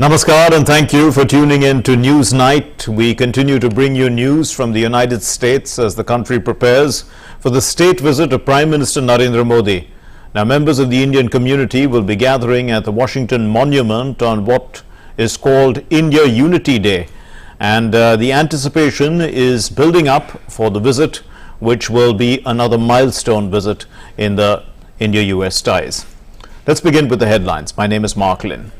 Namaskar and thank you for tuning in to News Night. We continue to bring you news from the United States as the country prepares for the state visit of Prime Minister Narendra Modi. Now, members of the Indian community will be gathering at the Washington Monument on what is called India Unity Day. And the anticipation is building up for the visit, which will be another milestone visit in the India-US ties. Let's begin with the headlines. My name is Mark Lynn.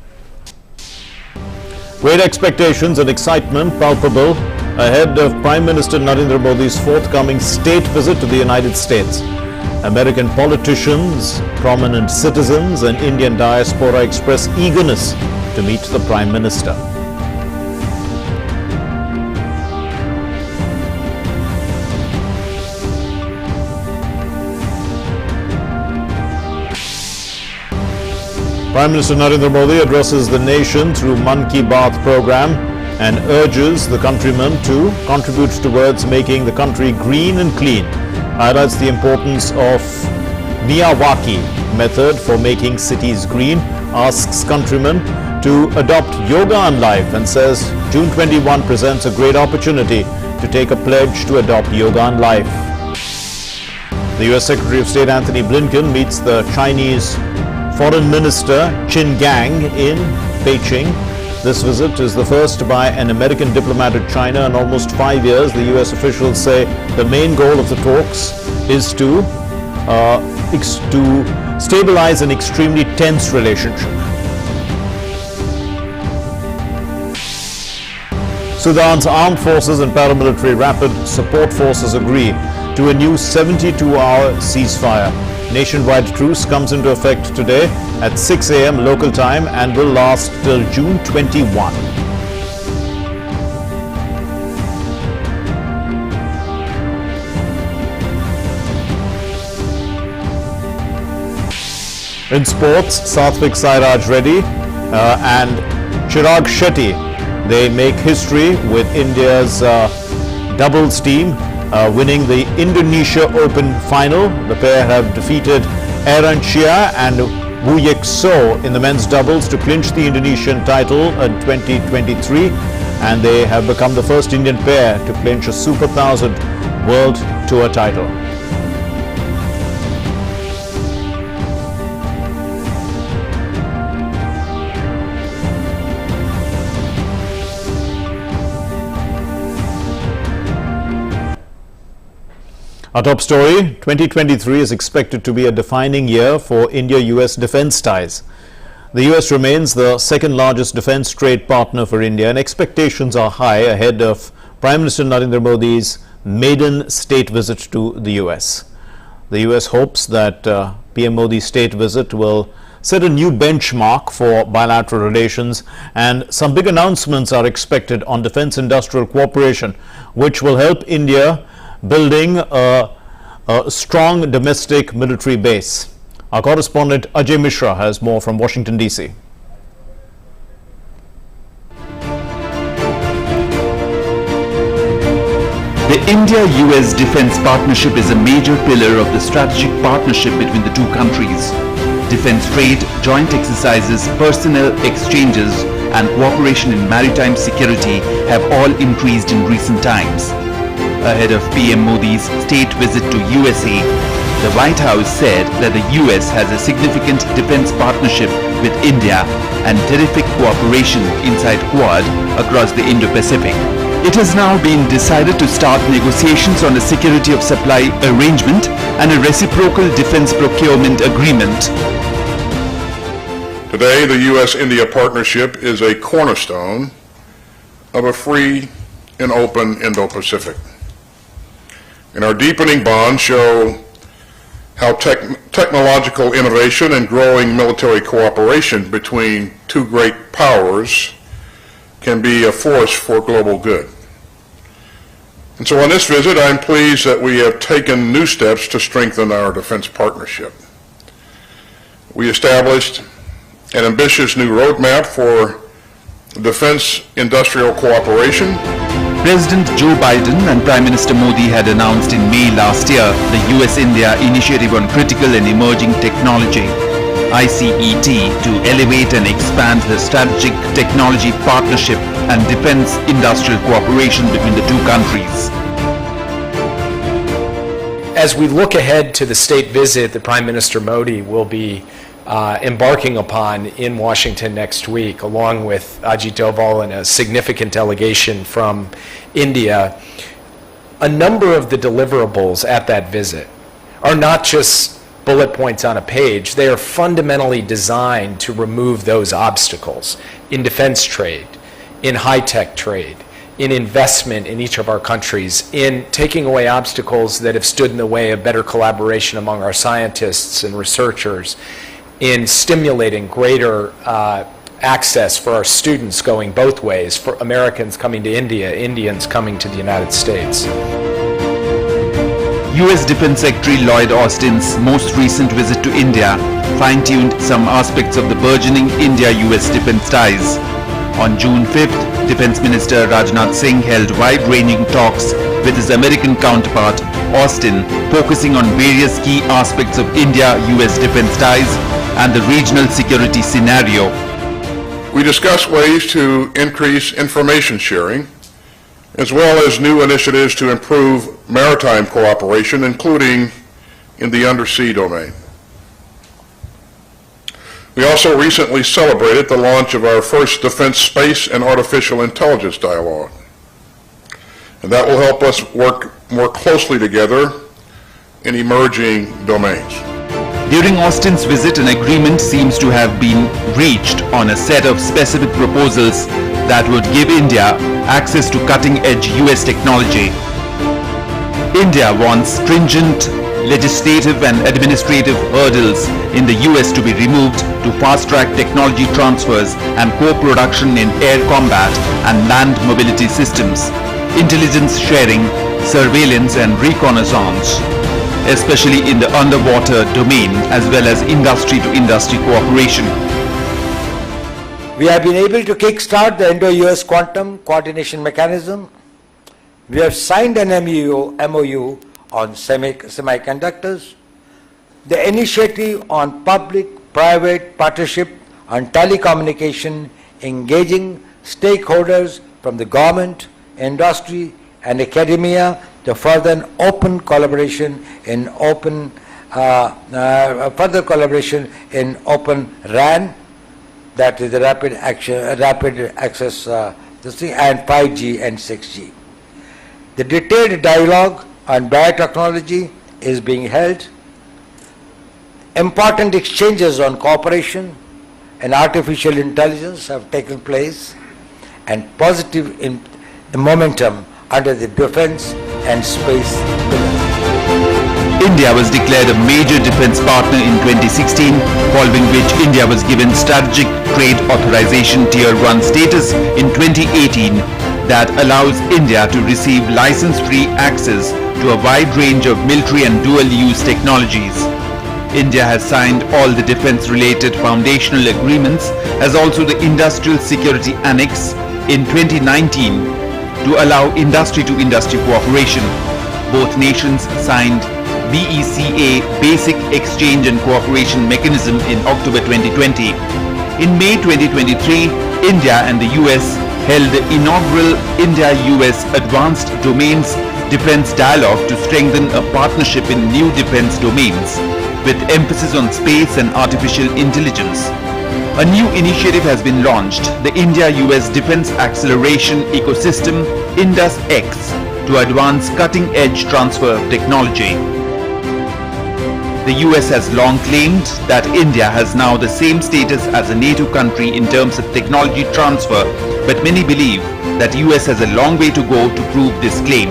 Great expectations and excitement palpable ahead of Prime Minister Narendra Modi's forthcoming state visit to the United States. American politicians, prominent citizens and Indian diaspora express eagerness to meet the Prime Minister. Prime Minister Narendra Modi addresses the nation through Man Ki Baat program and urges the countrymen to contribute towards making the country green and clean. Highlights the importance of Miyawaki method for making cities green, asks countrymen to adopt yoga on life and says June 21 presents a great opportunity to take a pledge to adopt yoga on life. The US Secretary of State Blinken meets the Chinese Foreign Minister Qin Gang in Beijing. This visit is the first by an American diplomat to China in almost 5 years. The US officials say the main goal of the talks is to stabilize an extremely tense relationship. Sudan's armed forces and paramilitary rapid support forces agree to a new 72-hour ceasefire. Nationwide truce comes into effect today at 6 a.m. local time and will last till June 21. In sports, Satvik Sairaj Reddy and Chirag Shetty, they make history with India's doubles team winning the Indonesia Open final. The pair have defeated Aaron Chia and Woo Yek So in the men's doubles to clinch the Indonesian title in 2023, and they have become the first Indian pair to clinch a Super 1000 World Tour title. Our top story, 2023 is expected to be a defining year for India-US defense ties. The US remains the second largest defense trade partner for India, and expectations are high ahead of Prime Minister Narendra Modi's maiden state visit to the US. The US hopes that PM Modi's state visit will set a new benchmark for bilateral relations, and some big announcements are expected on defense industrial cooperation, which will help India building a strong domestic military base. Our correspondent Ajay Mishra has more from Washington, D.C. The India-US defense partnership is a major pillar of the strategic partnership between the two countries. Defense trade, joint exercises, personnel exchanges, and cooperation in maritime security have all increased in recent times. Ahead of PM Modi's state visit to USA, the White House said that the US has a significant defense partnership with India and terrific cooperation inside Quad across the Indo-Pacific. It has now been decided to start negotiations on a security of supply arrangement and a reciprocal defense procurement agreement. Today, the US-India partnership is a cornerstone of a free and open Indo-Pacific. And our deepening bonds show how technological innovation and growing military cooperation between two great powers can be a force for global good. And so on this visit, I'm pleased that we have taken new steps to strengthen our defense partnership. We established an ambitious new roadmap for defense industrial cooperation. President Joe Biden and Prime Minister Modi had announced in May last year the US-India Initiative on Critical and Emerging Technology. ICET, to elevate and expand the strategic technology partnership and defense industrial cooperation between the two countries. As we look ahead to the state visit that Prime Minister Modi will be embarking upon in Washington next week, along with Ajit Doval and a significant delegation from India, a number of the deliverables at that visit are not just bullet points on a page. They are fundamentally designed to remove those obstacles in defense trade, in high-tech trade, in investment in each of our countries, in taking away obstacles that have stood in the way of better collaboration among our scientists and researchers, in stimulating greater access for our students going both ways, for Americans coming to India, Indians coming to the United States. U.S. Defense Secretary Lloyd Austin's most recent visit to India fine-tuned some aspects of the burgeoning India-U.S. defense ties. On June 5th, Defense Minister Rajnath Singh held wide-ranging talks with his American counterpart, Austin, focusing on various key aspects of India-US defense ties and the regional security scenario. We discussed ways to increase information sharing, as well as new initiatives to improve maritime cooperation, including in the undersea domain. We also recently celebrated the launch of our first Defense Space and Artificial Intelligence Dialogue. And that will help us work more closely together in emerging domains. During Austin's visit, an agreement seems to have been reached on a set of specific proposals that would give India access to cutting-edge US technology. India wants stringent legislative and administrative hurdles in the US to be removed to fast-track technology transfers and co-production in air combat and land mobility systems, intelligence sharing, surveillance and reconnaissance, especially in the underwater domain, as well as industry-to-industry cooperation. We have been able to kickstart the Indo-US Quantum Coordination Mechanism. We have signed an MOU on semiconductors, the initiative on public-private partnership on telecommunication, engaging stakeholders from the government, industry and academia to further open collaboration in open RAN, that is the rapid access this and 5G and 6G. The detailed dialogue on biotechnology is being held. Important exchanges on cooperation and artificial intelligence have taken place, and positive momentum under the defense and space pillar. India was declared a major defense partner in 2016, following which India was given Strategic Trade Authorization Tier 1 status in 2018 that allows India to receive license-free access to a wide range of military and dual-use technologies. India has signed all the defense-related foundational agreements, as also the Industrial Security Annex in 2019 to allow industry-to-industry cooperation. Both nations signed BECA Basic Exchange and Cooperation Mechanism in October 2020. In May 2023, India and the US held the inaugural India-US Advanced Domains Defense Dialogue to strengthen a partnership in new defense domains, with emphasis on space and artificial intelligence. A new initiative has been launched, the India-US Defense Acceleration Ecosystem, INDUS-X, to advance cutting-edge transfer of technology. The US has long claimed that India has now the same status as a NATO country in terms of technology transfer, but many believe that US has a long way to go to prove this claim.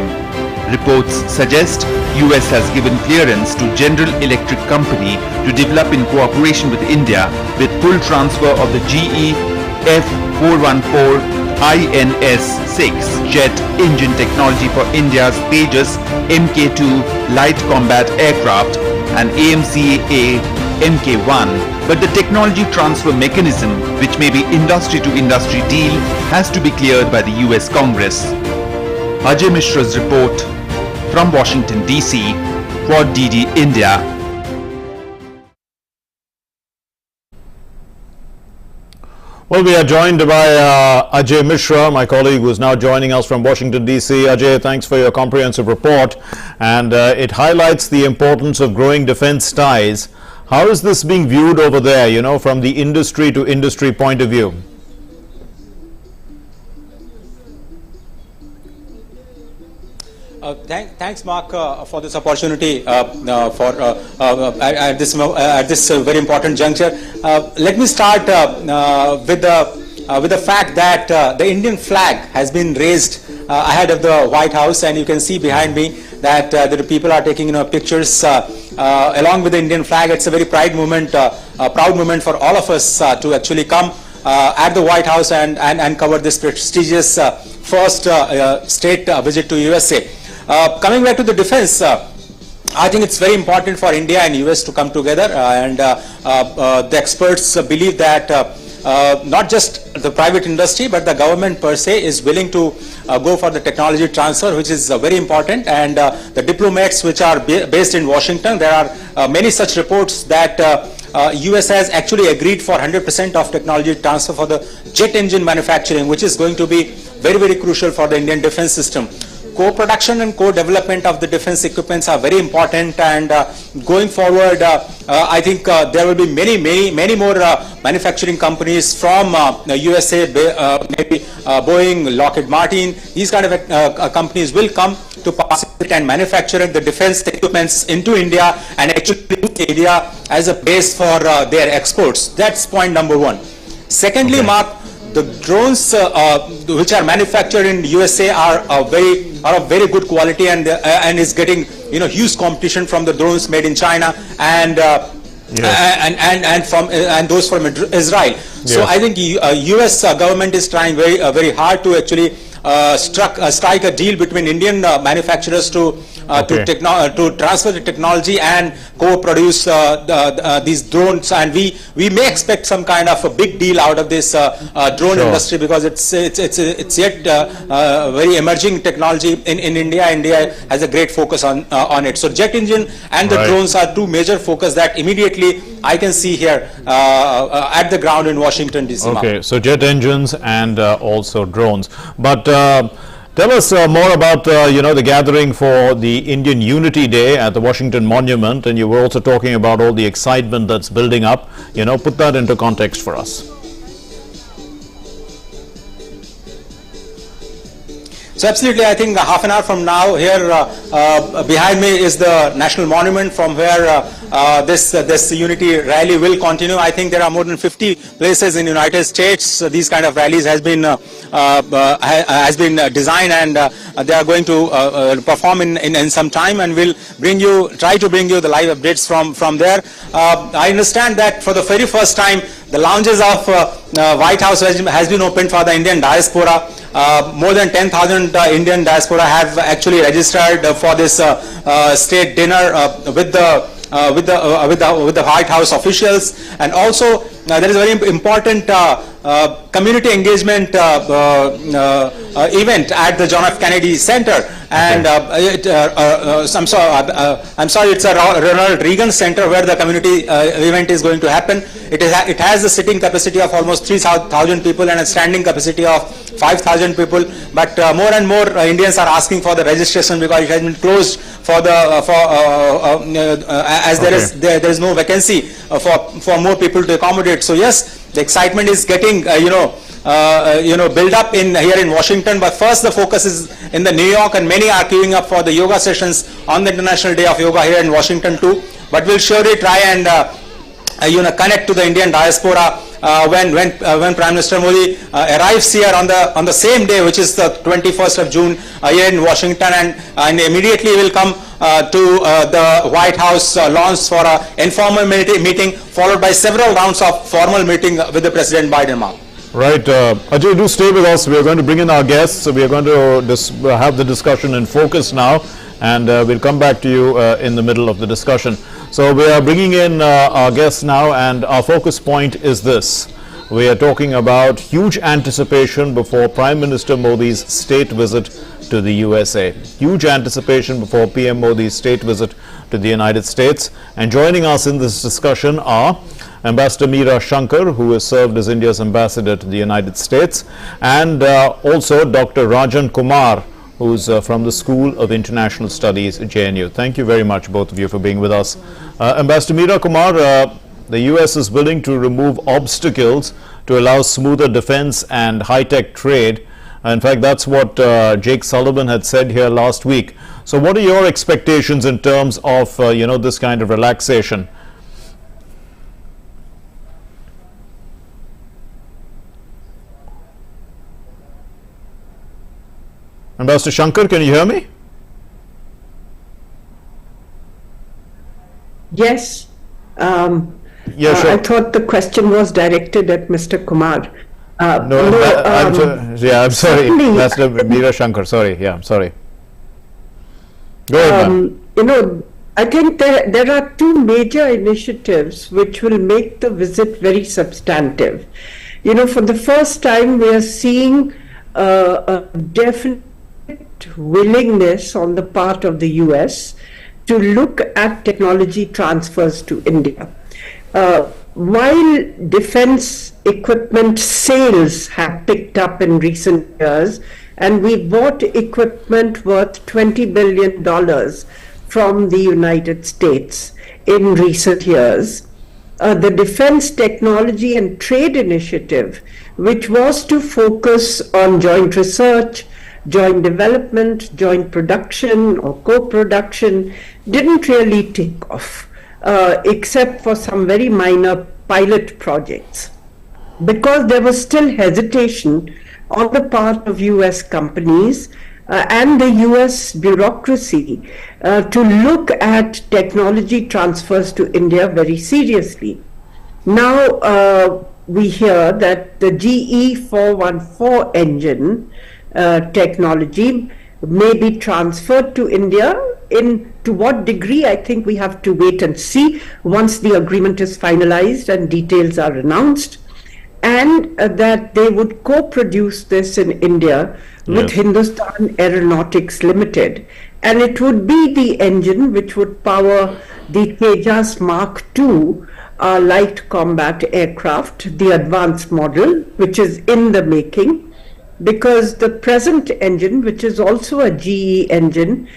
Reports suggest US has given clearance to General Electric Company to develop in cooperation with India with full transfer of the GE F414 INS-6 jet engine technology for India's Tejas Mk2 light combat aircraft and AMCA Mk1, but the technology transfer mechanism, which may be industry-to-industry deal, has to be cleared by the US Congress. Ajay Mishra's report from Washington, DC for DD India. Well, we are joined by Ajay Mishra, my colleague, who is now joining us from Washington, D.C. Ajay, thanks for your comprehensive report, and it highlights the importance of growing defense ties. How is this being viewed over there, you know, from the industry to industry point of view? Thanks, Mark, for this opportunity at this very important juncture. Let me start with the fact that the Indian flag has been raised ahead of the White House, and you can see behind me that the people are taking pictures along with the Indian flag. It's a very proud moment for all of us to actually come at the White House and cover this prestigious first state visit to USA. Coming back to the defense, I think it's very important for India and US to come together, and the experts believe that not just the private industry but the government per se is willing to go for the technology transfer, which is very important, and the diplomats which are based in Washington, there are many such reports that US has actually agreed for 100% of technology transfer for the jet engine manufacturing, which is going to be very, very crucial for the Indian defense system. Co-production and co-development of the defense equipments are very important, and going forward, I think there will be many more manufacturing companies from USA, maybe Boeing, Lockheed Martin. These kind of companies will come to participate and manufacture the defense equipments into India and actually use India as a base for their exports. That's point number one. Secondly, okay, Mark, the drones which are manufactured in USA are of very good quality, and is getting huge competition from the drones made in China and yes, and those from Israel. Yes. So I think US government is trying very hard to actually strike a deal between Indian manufacturers to transfer the technology and co-produce these drones, and we may expect some kind of a big deal out of this drone industry, because it's yet very emerging technology in India. India has a great focus on it. So jet engine and the drones are two major focus that immediately I can see here at the ground in Washington, D.C. Okay, so jet engines and also drones. But tell us more about the gathering for the Indian Unity Day at the Washington Monument, and you were also talking about all the excitement that's building up. Put that into context for us. So absolutely, I think half an hour from now, here behind me is the National Monument, from where this unity rally will continue. I think there are more than 50 places in the United States. These kind of rallies has been designed, and they are going to perform in some time, and we'll try to bring you the live updates from there. I understand that for the very first time, the lounges of White House has been opened for the Indian diaspora. More than 10,000 Indian diaspora have actually registered for this state dinner with the White House officials, and also there is a very important community engagement event at the John F. Kennedy Center, and I'm sorry, it's a Ronald Reagan Center where the community event is going to happen. It has a sitting capacity of almost 3,000 people and a standing capacity of 5,000 people. But more and more Indians are asking for the registration, because it has been closed for as there is no vacancy for more people to accommodate. So yes, the excitement is getting build up here in Washington, but first the focus is in the New York, and many are queuing up for the yoga sessions on the International Day of Yoga here in Washington too. But we'll surely try and connect to the Indian diaspora when Prime Minister Modi arrives here on the same day, which is the 21st of June here in Washington, and immediately will come to the White House lawns for an informal meeting, followed by several rounds of formal meeting with the President Biden. Mark. Right, Ajay, do stay with us. We are going to bring in our guests. So we are going to have the discussion in focus now, and we'll come back to you in the middle of the discussion. So we are bringing in our guests now, and our focus point is this. We are talking about huge anticipation before Prime Minister Modi's state visit to the USA. Huge anticipation before PM Modi's state visit to the United States. And joining us in this discussion are Ambassador Meera Shankar, who has served as India's ambassador to the United States, and also Dr. Rajan Kumar, who's from the School of International Studies, JNU. Thank you very much, both of you, for being with us. Ambassador Meera Kumar, the U.S. is willing to remove obstacles to allow smoother defense and high-tech trade. In fact, that's what Jake Sullivan had said here last week. So what are your expectations in terms of, this kind of relaxation? Ambassador Shankar, can you hear me? Yes. Yeah, sure. I thought the question was directed at Mr. Kumar. I'm sorry, certainly, Ambassador Meera Shankar. Sorry, yeah, I'm sorry. Go ahead, ma'am. I think there are two major initiatives which will make the visit very substantive. For the first time, we are seeing a definite willingness on the part of the US to look at technology transfers to India. While defense equipment sales have picked up in recent years, and we bought equipment worth $20 billion from the United States in recent years, the Defense Technology and Trade Initiative, which was to focus on joint research, joint development, joint production or co-production, didn't really take off, except for some very minor pilot projects, because there was still hesitation on the part of US companies and the US bureaucracy to look at technology transfers to India very seriously. Now we hear that the GE 414 engine technology may be transferred to India. To what degree, I think we have to wait and see once the agreement is finalized and details are announced, and that they would co-produce this in India with Hindustan Aeronautics Limited. And it would be the engine which would power the Tejas Mark II light combat aircraft, the advanced model, which is in the making, because the present engine, which is also a GE engine,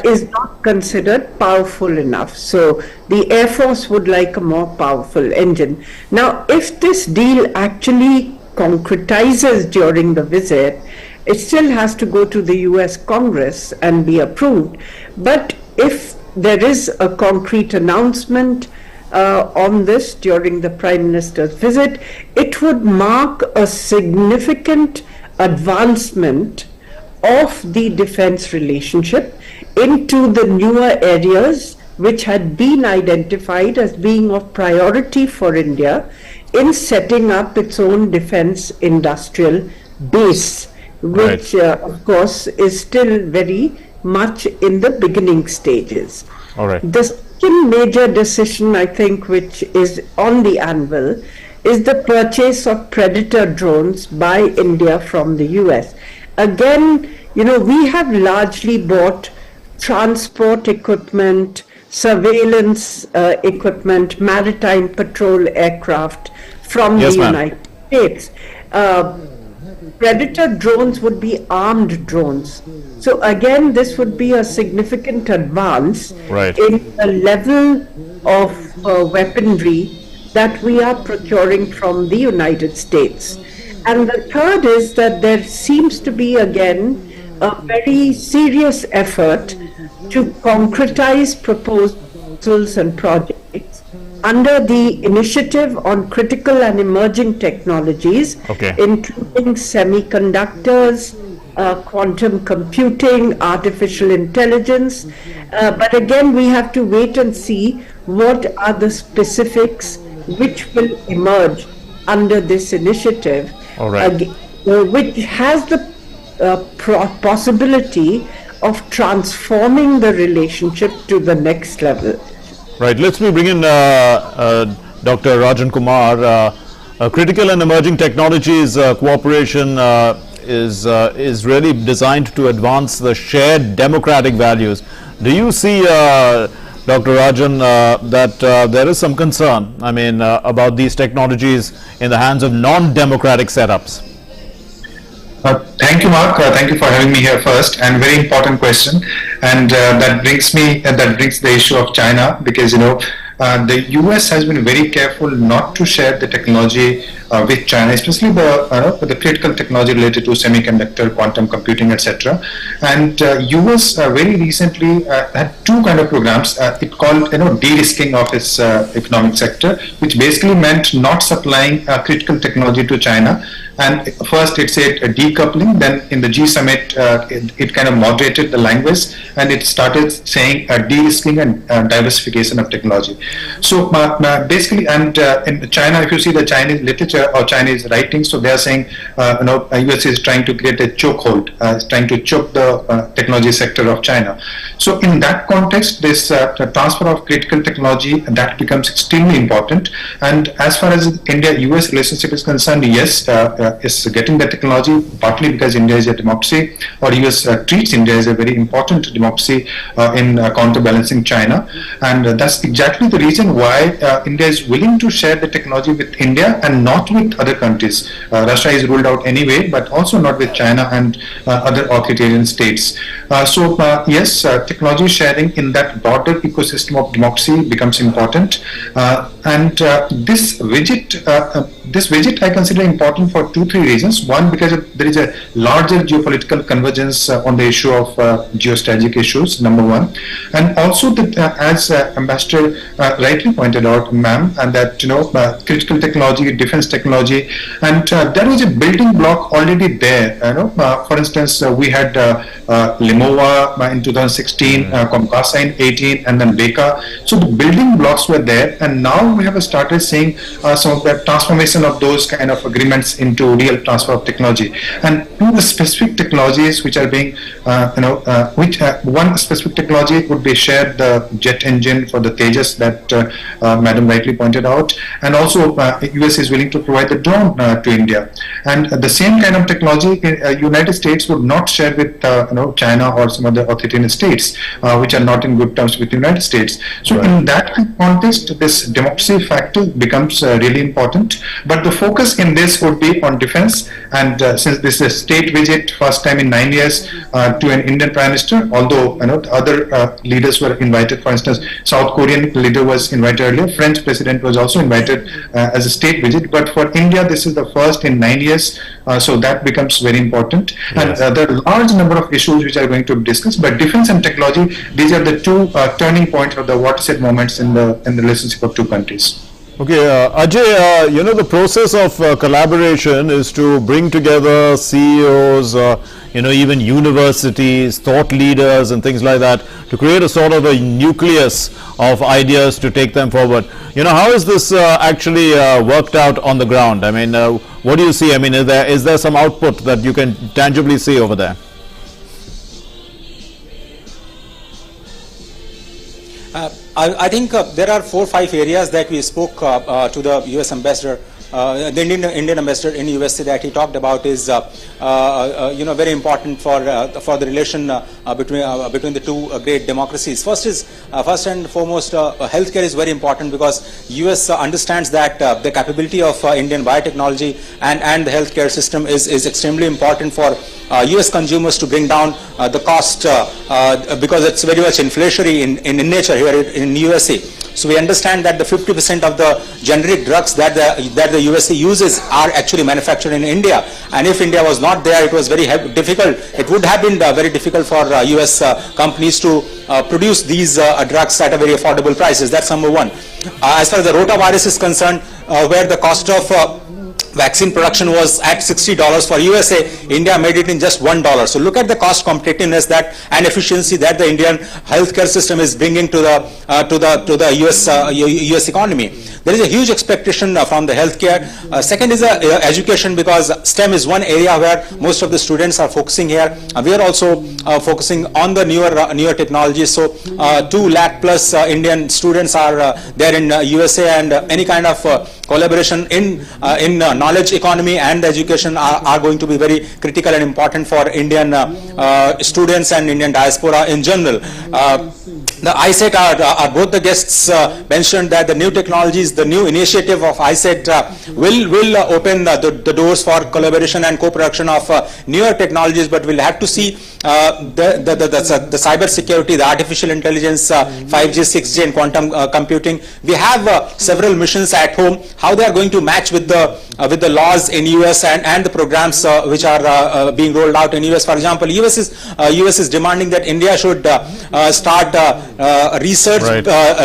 is not considered powerful enough. So the Air Force would like a more powerful engine. Now, if this deal actually concretizes during the visit, it still has to go to the US Congress and be approved. But if there is a concrete announcement on this during the Prime Minister's visit, it would mark a significant advancement of the defense relationship into the newer areas which had been identified as being of priority for India in setting up its own defense industrial base, which of course is still very much in the beginning stages. All right. The second major decision, I think, which is on the anvil, is the purchase of Predator drones by India from the US. Again, we have largely bought transport equipment, surveillance equipment, maritime patrol aircraft from the United States. Predator drones would be armed drones. So again, this would be a significant advance in the level of weaponry that we are procuring from the United States. And the third is that there seems to be again a very serious effort to concretize proposals and projects under the Initiative on Critical and Emerging Technologies, including semiconductors, quantum computing, artificial intelligence. But again, we have to wait and see what are the specifics which will emerge under this initiative, which has the possibility of transforming the relationship to the next level. Right. Let's bring in Dr. Rajan Kumar. Critical and emerging technologies cooperation is really designed to advance the shared democratic values. Do you see Dr. Rajan, that there is some concern, I mean, about these technologies in the hands of non-democratic setups. Thank you, Mark. Thank you for having me here first, and very important question. And that brings the issue of China, because the US has been very careful not to share the technology with China, especially the critical technology related to semiconductor, quantum computing, etc. And US very recently had two kind of programs. It called de-risking of its economic sector, which basically meant not supplying critical technology to China. And first it said decoupling, then in the G summit it kind of moderated the language, and it started saying de-risking and diversification of technology. So basically, and in China, if you see the Chinese literature or Chinese writings, so they are saying US is trying to create a chokehold, trying to choke the technology sector of China. So in that context, this the transfer of critical technology, that becomes extremely important. And as far as India-US relationship is concerned, yes, is getting the technology, partly because India is a democracy, or US treats India as a very important democracy in counterbalancing China. And that's exactly the reason why India is willing to share the technology with India and not with other countries. Russia is ruled out anyway, but also not with China and other authoritarian states. So yes, technology sharing in that broader ecosystem of democracy becomes important. And this widget I consider important for 2-3 reasons. One, because there is a larger geopolitical convergence on the issue of geostrategic issues, number one. And also that as Ambassador rightly pointed out, ma'am, and that critical technology, defense technology, and there was a building block already there. For instance, we had Limova in 2016, Comcasa in 18, and then Beka. So the building blocks were there, and now we have started seeing some of the transformation of those kind of agreements into real transfer of technology. And to the specific technologies which are being, one specific technology would be shared, the jet engine for the Tejas that Madam rightly pointed out, and also US is willing to provide the drone to India. And the same kind of technology United States would not share with China or some other authoritarian states which are not in good terms with the United States. So in that context, this democracy factor becomes really important. But the focus in this would be on defense, and since this is a state visit, first time in 9 years to an Indian Prime Minister, although other leaders were invited. For instance, South Korean leader was invited earlier, French President was also invited as a state visit, but for India this is the first in 9 years, so that becomes very important. Yes. And there are a large number of issues which are going to be discussed, but defense and technology, these are the two turning points or the watershed moments in the relationship of two countries. Okay, Ajay, the process of collaboration is to bring together CEOs, even universities, thought leaders and things like that, to create a sort of a nucleus of ideas to take them forward. How is this actually worked out on the ground? I mean, what do you see? I mean, is there some output that you can tangibly see over there? I think there are 4 or 5 areas that we spoke to the US ambassador, the Indian ambassador in USA, that he talked about is very important for the relation between the two great democracies. First and foremost, healthcare is very important, because US understands that the capability of Indian biotechnology and the healthcare system is extremely important for US consumers to bring down the cost because it's very much inflationary in nature here in USA. So we understand that the 50% of the generic drugs that the USA uses are actually manufactured in India, and if India was not there, it was very difficult. It would have been very difficult for US companies to produce these drugs at a very affordable prices. That's number one. As far as the rotavirus is concerned, where the cost of vaccine production was at $60 for USA, India made it in just $1. So look at the cost competitiveness and efficiency that the Indian healthcare system is bringing to the US economy. There is a huge expectation from the healthcare. Second is education, because STEM is one area where most of the students are focusing here. We are also focusing on the newer technologies. So 2 lakh plus Indian students are there in USA, and any kind of collaboration in knowledge economy and education are going to be very critical and important for Indian students and Indian diaspora in general. the ISET are both the guests mentioned that the new technologies, the new initiative of ISET will open the doors for collaboration and co-production of newer technologies, but we'll have to see the cyber security, the artificial intelligence, 5G, 6G and quantum computing. We have several missions at home, how they are going to match with the laws in US and the programs which are being rolled out in US. For example, US is demanding that India should start research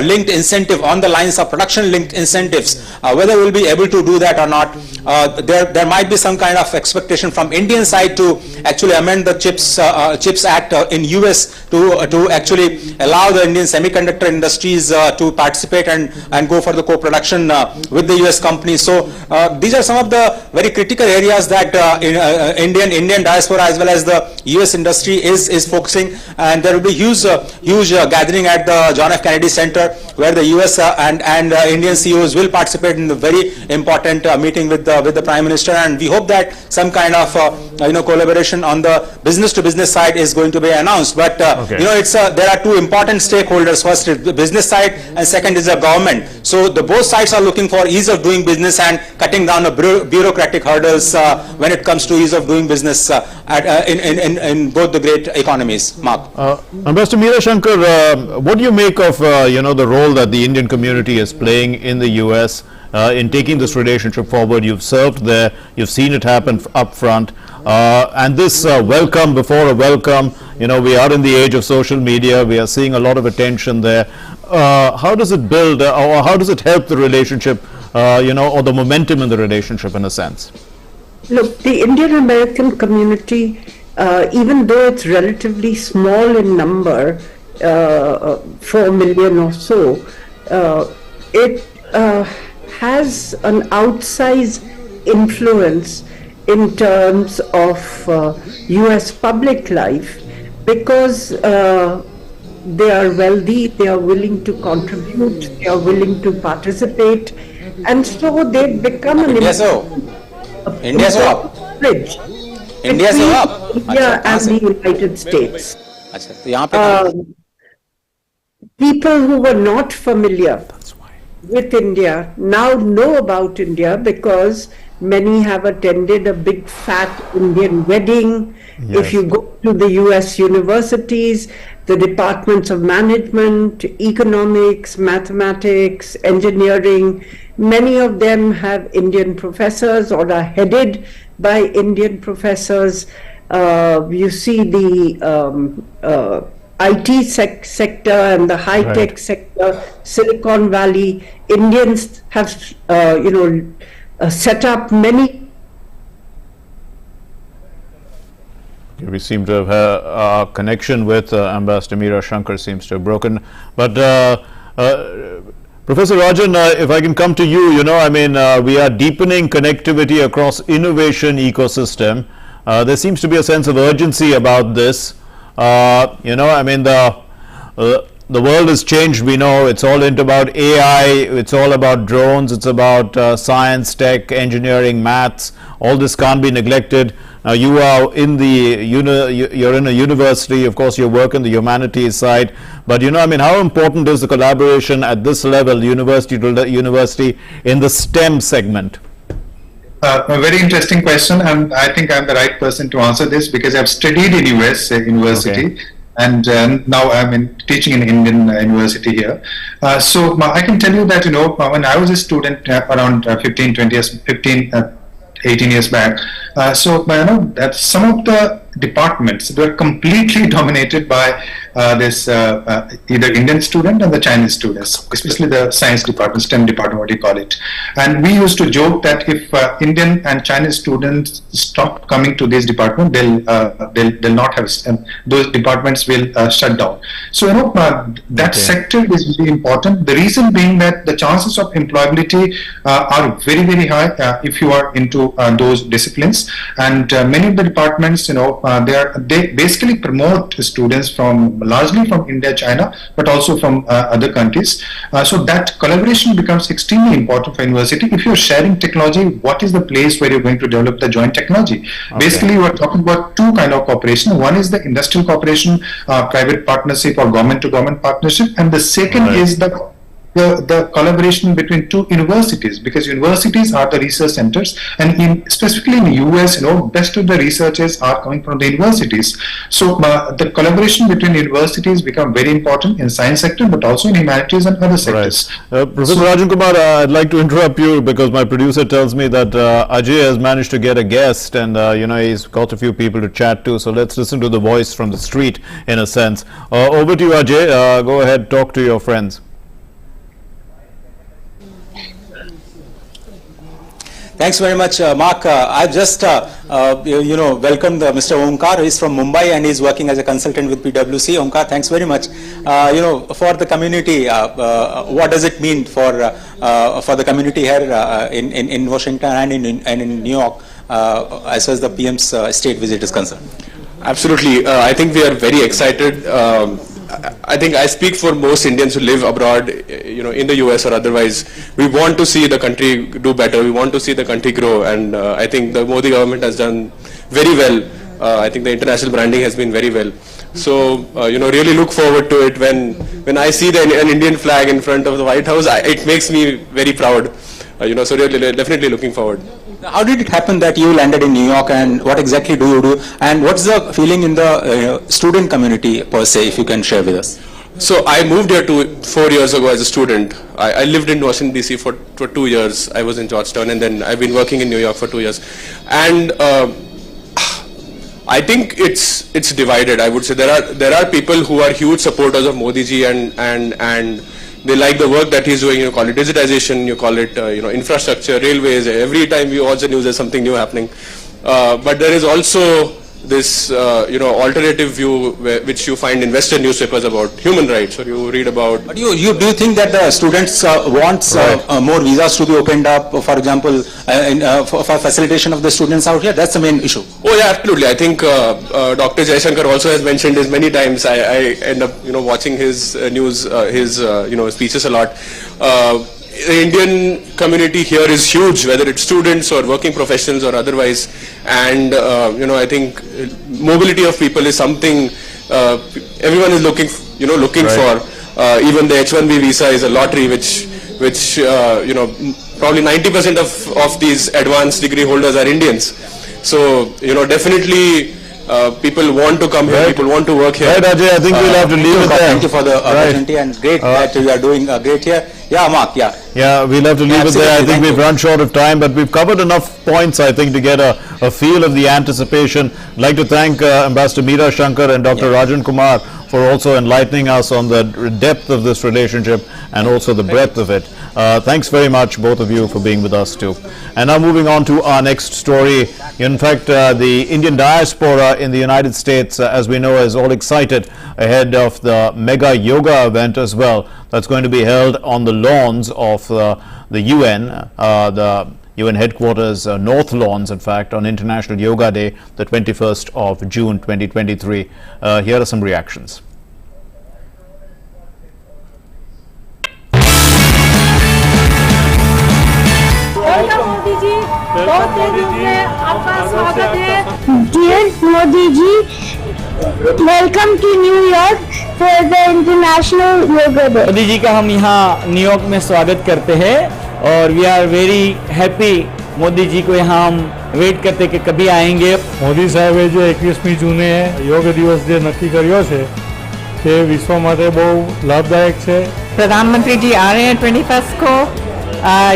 linked incentive on the lines of production linked incentives. Whether we'll be able to do that or not, there might be some kind of expectation from Indian side to actually amend the CHIPS Act in US to actually allow the Indian semiconductor industries to participate and go for the co-production with the US companies. So these are some of the very critical areas that Indian diaspora as well as the US industry is focusing, and there will be huge gathering at the John F. Kennedy Center where the US and Indian CEOs will participate in the very important meeting with the Prime Minister, and we hope that some kind of collaboration on the business to business side is going to be announced. But it's there are two important stakeholders. First is the business side and second is the government. So the both sides are looking for ease of doing business and cutting down the bureaucratic hurdles when it comes to ease of doing business in both the great economies. Mark. Ambassador Meera Shankar, what do you make of the role that the Indian community is playing in the US in taking this relationship forward? You've served there, you've seen it happen up front, and this welcome before a welcome, we are in the age of social media, we are seeing a lot of attention there. How does it build or how does it help the relationship, or the momentum in the relationship in a sense? Look, the Indian American community, even though it's relatively small in number, 4 million or so, it has an outsized influence in terms of US public life because they are wealthy, they are willing to contribute, they are willing to participate, and so they've become an bridge between India and the United States. People who were not familiar with India now know about India because many have attended a big fat Indian wedding. Yes. If you go to the US universities, the departments of management, economics, mathematics, engineering, many of them have Indian professors or are headed by Indian professors. You see the IT sector and the high-tech sector, Silicon Valley, Indians have, set up many. We seem to have a connection with Ambassador Meera Shankar seems to have broken. But Professor Rajan, if I can come to you, we are deepening connectivity across innovation ecosystem. There seems to be a sense of urgency about this. The world has changed, we know. It's all about AI, it's all about drones, it's about science, tech, engineering, maths. All this can't be neglected. Now you are in you're in a university, of course you work in the humanities side, but how important is the collaboration at this level, university to university, in the STEM segment? A very interesting question, and I think I'm the right person to answer this because I've studied in US university. Okay. And now I'm teaching in Indian university here. So I can tell you that, when I was a student around 18 years back, that some of the departments were completely dominated by this either Indian student or the Chinese students, especially the science department, STEM department, what you call it. And we used to joke that if Indian and Chinese students stop coming to this department, they'll not have those departments will shut down. So that sector is really important. The reason being that the chances of employability are very, very high if you are into those disciplines, and many of the departments they basically promote students from largely from India, China, but also from other countries. So that collaboration becomes extremely important for university. If you're sharing technology, what is the place where you're going to develop the joint technology? Okay. Basically, we're talking about two kind of cooperation. One is the industrial cooperation, private partnership or government-to-government partnership, and the second is the collaboration between two universities, because universities are the research centers, and specifically in the US, best of the researchers are coming from the universities. So the collaboration between universities become very important in science sector, but also in humanities and other sectors. Right. Professor Rajan Kumar, I'd like to interrupt you because my producer tells me that Ajay has managed to get a guest, and he's got a few people to chat to. So let's listen to the voice from the street, in a sense. Over to you, Ajay. Go ahead, talk to your friends. Thanks very much, Mark. I've just, welcomed Mr. Omkar, who is from Mumbai and is working as a consultant with PwC. Omkar, thanks very much. For the community, what does it mean for the community here in Washington and in New York, as far as the PM's state visit is concerned? Absolutely. I think we are very excited. I think I speak for most Indians who live abroad, in the US or otherwise. We want to see the country do better. We want to see the country grow, and I think the Modi government has done very well. I think the international branding has been very well. So, really look forward to it. When I see an Indian flag in front of the White House, it makes me very proud. So really, definitely looking forward. How did it happen that you landed in New York, and what exactly do you do, and what's the feeling in the student community per se, if you can share with us? So I moved here 4 years ago as a student. I lived in Washington DC for 2 years. I was in Georgetown, and then I've been working in New York for 2 years. And I think it's divided. I would say there are people who are huge supporters of Modi ji, and they like the work that he's doing. You call it digitization, you call it infrastructure, railways. Every time we watch the news, there's something new happening. But there is also this alternative view which you find in Western newspapers about human rights, or you read about. But do you think that the students want more visas to be opened up, for example, for facilitation of the students out here? That's the main issue. Oh yeah, absolutely. I think Dr. Jaishankar also has mentioned this many times. I end up watching his news, his speeches a lot. The Indian community here is huge, whether it's students or working professionals or otherwise, and I think mobility of people is something everyone is looking for. Even the H-1B visa is a lottery, which probably 90% of these advanced degree holders are Indians. So definitely. People want to come here, people want to work here. Right, Ajay, I think we'll have to leave it there. Thank you for the opportunity, and great that you are doing great here. Yeah, Mark, yeah. Yeah, we'll have to leave it there. I think we've run short of time, but we've covered enough points, I think, to get a feel of the anticipation. I'd like to thank Ambassador Meera Shankar and Dr. Rajan Kumar for also enlightening us on the depth of this relationship and also the breadth of it. Thanks very much, both of you, for being with us too. And now moving on to our next story. In fact, the Indian diaspora in the United States, as we know, is all excited ahead of the mega yoga event as well. That's going to be held on the lawns of the UN, the UN headquarters, North Lawns, in fact, on International Yoga Day, the 21st of June 2023. Here are some reactions. Dear Modi ji, welcome to New York for the International Yoga Day. Modi ji का हम यहाँ New York में स्वागत करते हैं और we are very happy. Modi ji को यहाँ हम વેઇટ કરતે કે કભી આएंगे. મોદી સાહેબે જે 21મી જૂને યોગ દિવસ જે નક્કી કર્યો છે તે વિશ્વ માટે બહુ લાભદાયક છે. प्रधानमंत्री जी आ रहे हैं 21st को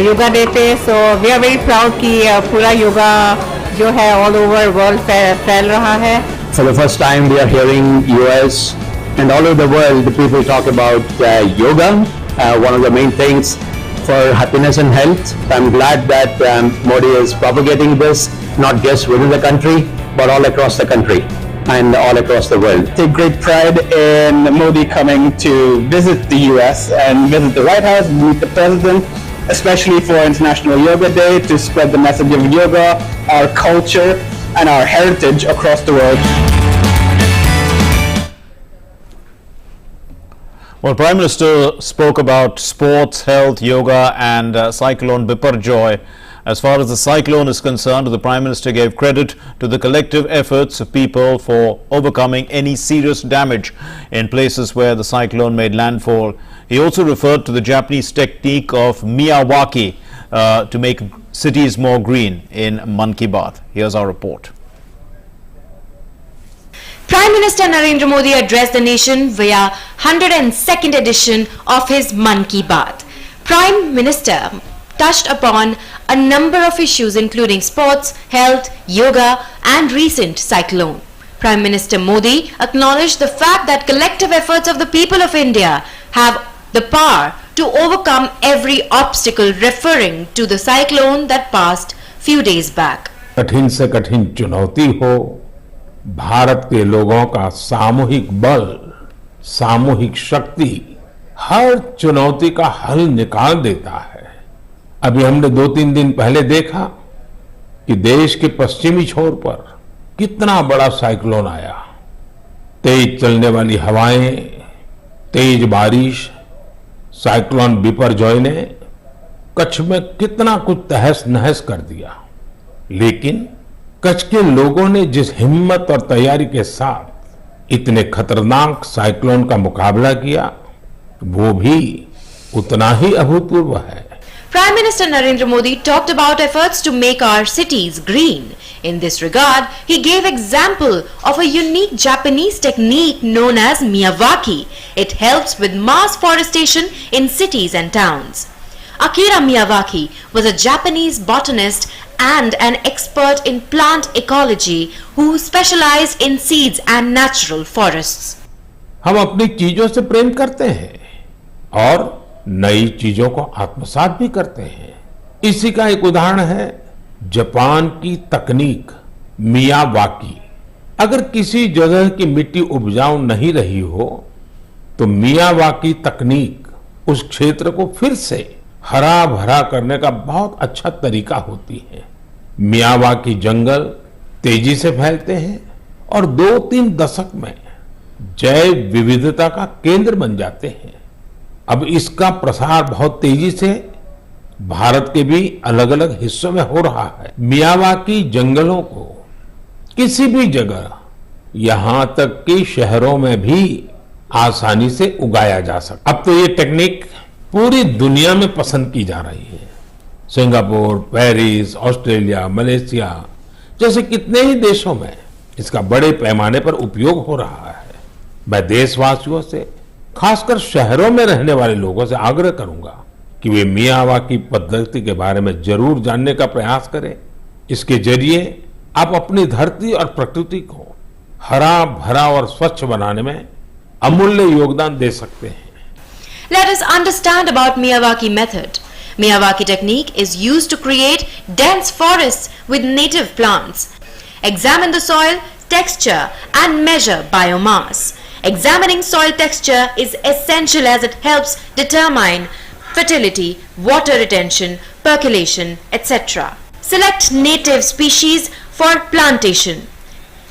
योगा डे पे. So we are very proud कि पूरा योगा जो है ऑल ओवर वर्ल्ड फैल रहा है. For the first time we are hearing US and all over the world the people talk about yoga, one of the main things for happiness and health. I'm glad that Modi is propagating this not just within the country but all across the country and all across the world. Take great pride in Modi coming to visit the US and visit the White House, meet the president, especially for International Yoga Day, to spread the message of yoga, our culture, and our heritage across the world. Well, Prime Minister spoke about sports, health, yoga and Cyclone Biparjoy. As far as the cyclone is concerned, the Prime Minister gave credit to the collective efforts of people for overcoming any serious damage in places where the cyclone made landfall. He also referred to the Japanese technique of Miyawaki to make cities more green in Mann Ki Baat. Here's our report. Prime Minister Narendra Modi addressed the nation via 102nd edition of his Mann Ki Baat. Prime Minister touched upon a number of issues including sports, health, yoga and recent cyclone. Prime Minister Modi acknowledged the fact that collective efforts of the people of India have the power to overcome every obstacle, referring to the cyclone that passed few days back. कठिन से कठिन चुनौती हो, भारत के लोगों का सामूहिक बल, सामूहिक शक्ति हर चुनौती का हल निकाल देता है। अभी हमने 2-3 दिन पहले देखा कि देश के पश्चिमी छोर पर कितना बड़ा साइक्लोन आया। तेज चलने वाली हवाएं, तेज बारिश, साइक्लोन बिपरजॉय ने कच्छ में कितना कुछ तहस नहस कर दिया, लेकिन कच्छ के लोगों ने जिस हिम्मत और तैयारी के साथ इतने खतरनाक साइक्लोन का मुकाबला किया, वो भी उतना ही अभूतपूर्व है। Prime Minister Narendra Modi talked about efforts to make our cities green. In this regard, he gave example of a unique Japanese technique known as Miyawaki. It helps with mass forestation in cities and towns. Akira Miyawaki was a Japanese botanist and an expert in plant ecology who specialized in seeds and natural forests. हम अपनी चीजों से प्रेम करते हैं और नई चीजों को आत्मसात भी करते हैं। इसी का एक उदाहरण है जापान की तकनीक मियावाकी। अगर किसी जगह की मिट्टी उपजाऊ नहीं रही हो तो मियावाकी तकनीक उस क्षेत्र को फिर से हरा भरा करने का बहुत अच्छा तरीका होती है। मियावाकी जंगल तेजी से फैलते हैं और 2-3 दशक में जैव विविधता का केंद्र बन जाते हैं। अब इसका प्रसार बहुत तेजी से भारत के भी अलग अलग हिस्सों में हो रहा है। मियावाकी जंगलों को किसी भी जगह, यहां तक कि शहरों में भी आसानी से उगाया जा सकता। अब तो ये टेक्निक पूरी दुनिया में पसंद की जा रही है। सिंगापुर, पेरिस, ऑस्ट्रेलिया, मलेशिया जैसे कितने ही देशों में इसका बड़े पैमाने पर उपयोग हो रहा है। मैं देशवासियों से, खासकर शहरों में रहने वाले लोगों से आग्रह करूंगा कि वे मियावाकी पद्धति के बारे में जरूर जानने का प्रयास करें। इसके जरिए आप अपनी धरती और प्रकृति को हरा भरा और स्वच्छ बनाने में अमूल्य योगदान दे सकते हैं। Let us understand about Miyawaki method. Miyawaki technique is used to create dense forests with native plants. Examine the soil texture and measure biomass. Examining soil texture is essential as it helps determine fertility, water retention, percolation, etc. Select native species for plantation.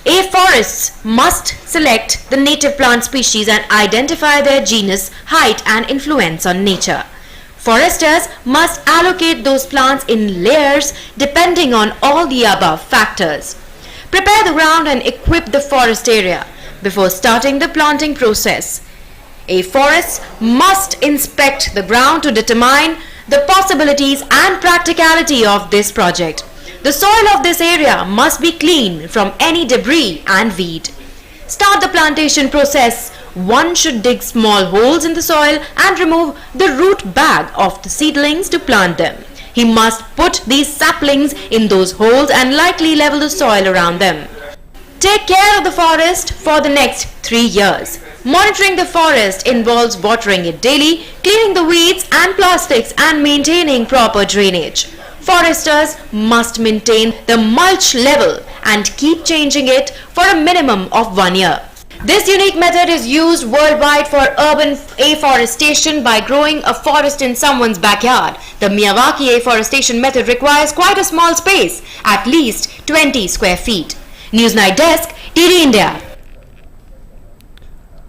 A forests must select the native plant species and identify their genus, height and influence on nature. Foresters must allocate those plants in layers depending on all the above factors. Prepare the ground and equip the forest area before starting the planting process. A forest must inspect the ground to determine the possibilities and practicality of this project. The soil of this area must be clean from any debris and weed. Start the plantation process. One should dig small holes in the soil and remove the root bag of the seedlings to plant them. He must put these saplings in those holes and lightly level the soil around them. Take care of the forest for the next 3 years. Monitoring the forest involves watering it daily, cleaning the weeds and plastics and maintaining proper drainage. Foresters must maintain the mulch level and keep changing it for a minimum of 1 year. This unique method is used worldwide for urban afforestation by growing a forest in someone's backyard. The Miyawaki afforestation method requires quite a small space, at least 20 square feet. Newsnight Desk, DD India.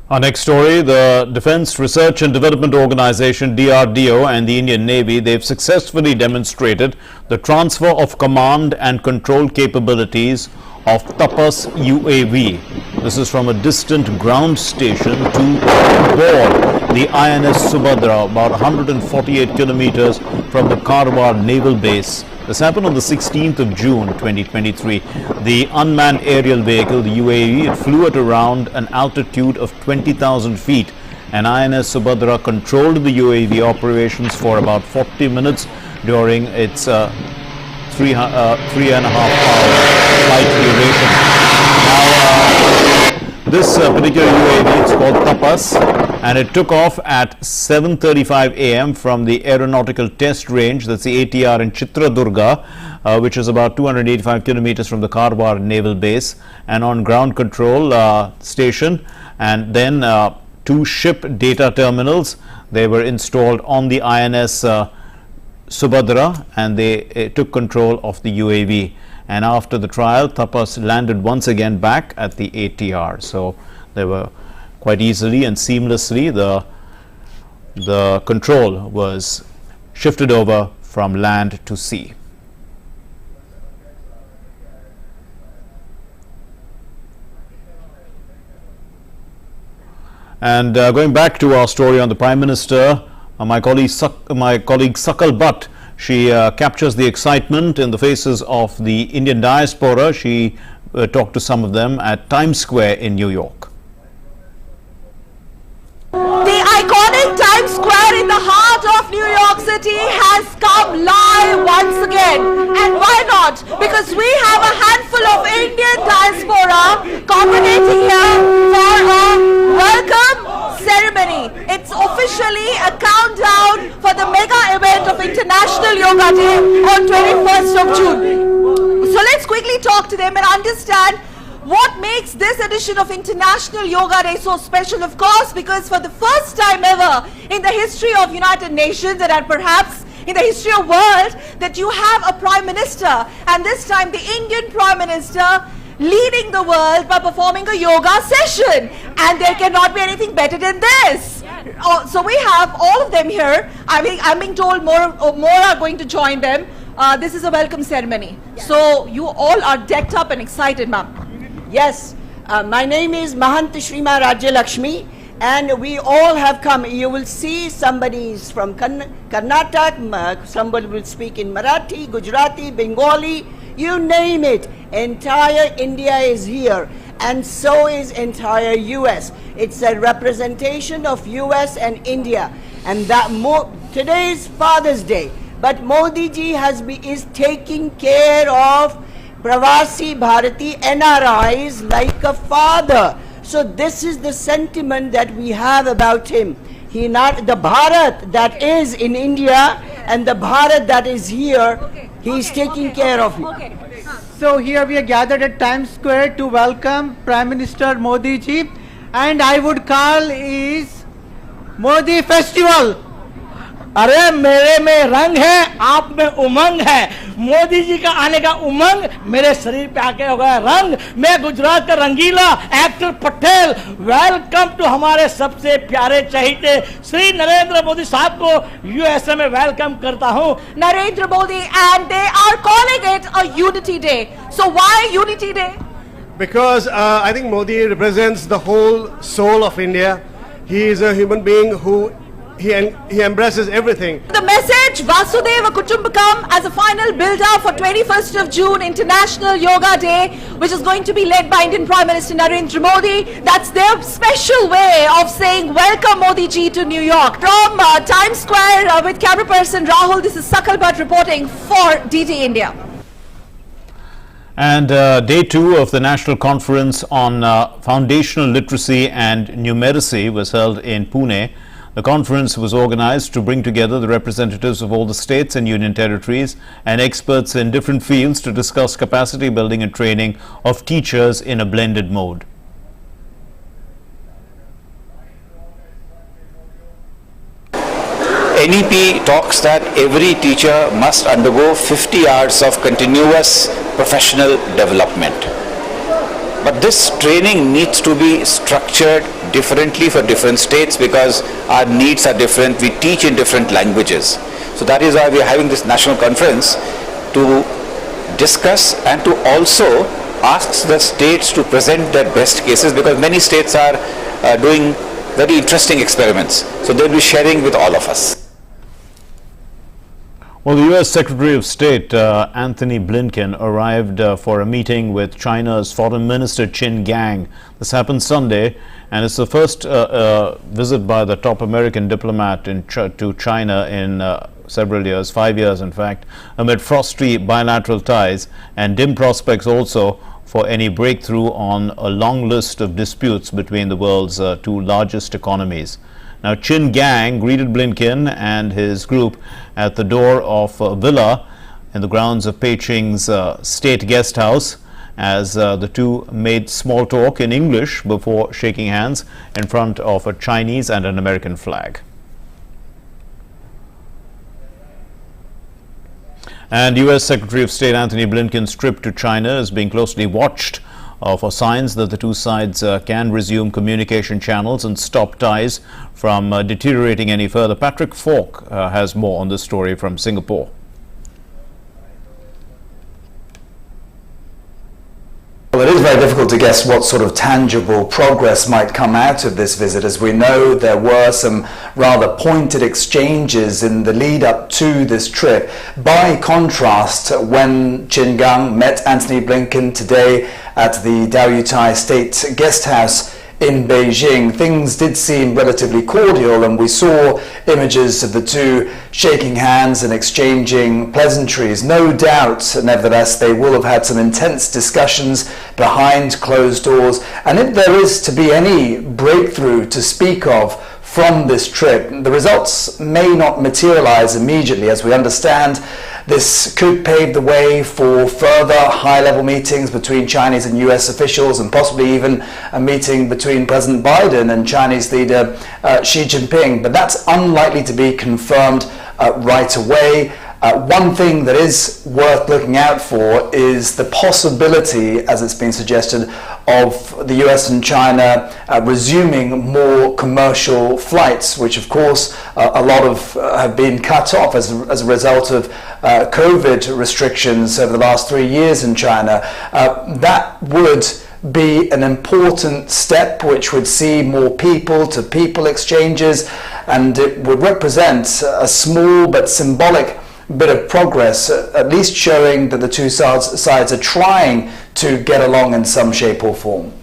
Our next story, the Defence Research and Development Organization DRDO and the Indian Navy, they've successfully demonstrated the transfer of command and control capabilities of Tapas UAV. This is from a distant ground station to board the INS Subhadra, about 148 kilometers from the Karwar Naval Base. This happened on the 16th of June 2023. The unmanned aerial vehicle, the UAV, it flew at around an altitude of 20,000 feet. And INS Subhadra controlled the UAV operations for about 40 minutes during its 3.5 hour flight duration. Now, this particular UAV, it's called Tapas, and it took off at 7:35 a.m. from the Aeronautical Test Range, that's the ATR in Chitradurga, which is about 285 kilometers from the Karwar Naval Base, and on ground control station, and then 2 ship data terminals. They were installed on the INS Subhadra, and they took control of the UAV. And after the trial, Tapas landed once again back at the ATR. So they were quite easily and seamlessly, the control was shifted over from land to sea. And going back to our story on the Prime Minister, my colleague Sakal Bhatt, she captures the excitement in the faces of the Indian diaspora. She talked to some of them at Times Square in New York. The iconic Times Square in the heart of New York City has come live once again. And why not? Because we have a handful of Indian diaspora congregating here for a welcome ceremony. It's officially a countdown for the mega event of International Yoga Day on 21st of June. So let's quickly talk to them and understand what makes this edition of International Yoga Day so special. Of course, because for the first time ever in the history of United Nations and perhaps in the history of world, that you have a Prime Minister, and this time the Indian Prime Minister leading the world by performing a yoga session, and there cannot be anything better than this. So we have all of them here. I'm being told more are going to join them. This is a welcome ceremony. So you all are decked up and excited, ma'am. Yes, my name is Mahant Shrima Rajya Lakshmi, and we all have come. You will see somebody is from Karnataka, somebody will speak in Marathi, Gujarati, Bengali, you name it. Entire India is here, and so is entire US. It's a representation of US and India, and that today is Father's Day, but Modi ji is taking care of Pravasi Bharati NRIs like a father. So this is the sentiment that we have about him. The Bharat that is in India and the Bharat that is here, he is taking care of it. So here we are gathered at Times Square to welcome Prime Minister Modi ji, and I would call is Modi Festival. अरे मेरे में रंग है, आप में उमंग है। मोदी जी का आने का उमंग मेरे शरीर पे आके हो गया रंग। मैं गुजरात का रंगीला एक्टर पटेल वेलकम टू हमारे सबसे प्यारे चहीते श्री नरेंद्र मोदी साहब को यूएसए में वेलकम करता हूँ। Narendra Modi, and they are calling it a unity day. So why unity day? Because I think Modi represents the whole soul of India. He is a human being who he embraces everything. The message Vasudeva Kutumbakam as a final build-up for 21st of June International Yoga Day, which is going to be led by Indian Prime Minister Narendra Modi. That's their special way of saying welcome Modi ji to New York. From Times Square with camera person Rahul, this is Sakal Bhatt reporting for DT India. And day 2 of the National Conference on Foundational Literacy and Numeracy was held in Pune. The conference was organized to bring together the representatives of all the states and union territories and experts in different fields to discuss capacity building and training of teachers in a blended mode. NEP talks that every teacher must undergo 50 hours of continuous professional development. But this training needs to be structured differently for different states because our needs are different. We teach in different languages. So that is why we are having this national conference to discuss and to also ask the states to present their best cases, because many states are doing very interesting experiments. So they'll be sharing with all of us. Well, the U.S. Secretary of State Anthony Blinken arrived for a meeting with China's Foreign Minister Qin Gang. This happened Sunday, and it's the first visit by the top American diplomat to China in several years, 5 years in fact, amid frosty bilateral ties and dim prospects also for any breakthrough on a long list of disputes between the world's two largest economies. Now, Qin Gang greeted Blinken and his group at the door of a villa in the grounds of Beijing's State Guest House as the two made small talk in English before shaking hands in front of a Chinese and an American flag. And U.S. Secretary of State Anthony Blinken's trip to China is being closely watched for signs that the two sides can resume communication channels and stop ties from deteriorating any further. Patrick Falk has more on this story from Singapore. Well, it is very difficult to guess what sort of tangible progress might come out of this visit. As we know, there were some rather pointed exchanges in the lead up to this trip. By contrast, when Qin Gang met Anthony Blinken today at the Diaspora State Guest House in Beijing, things did seem relatively cordial, and we saw images of the two shaking hands and exchanging pleasantries. No doubt, nevertheless, they will have had some intense discussions behind closed doors, and if there is to be any breakthrough to speak of from this trip, the results may not materialize immediately. As we understand, this could pave the way for further high-level meetings between Chinese and US officials, and possibly even a meeting between President Biden and Chinese leader Xi Jinping. But that's unlikely to be confirmed right away. One thing that is worth looking out for is the possibility, as it's been suggested, of the US and China resuming more commercial flights, which of course a lot of have been cut off as a result of COVID restrictions over the last 3 years in China. That would be an important step which would see more people-to-people exchanges, and it would represent a small but symbolic bit of progress, at least showing that the two sides are trying to get along in some shape or form.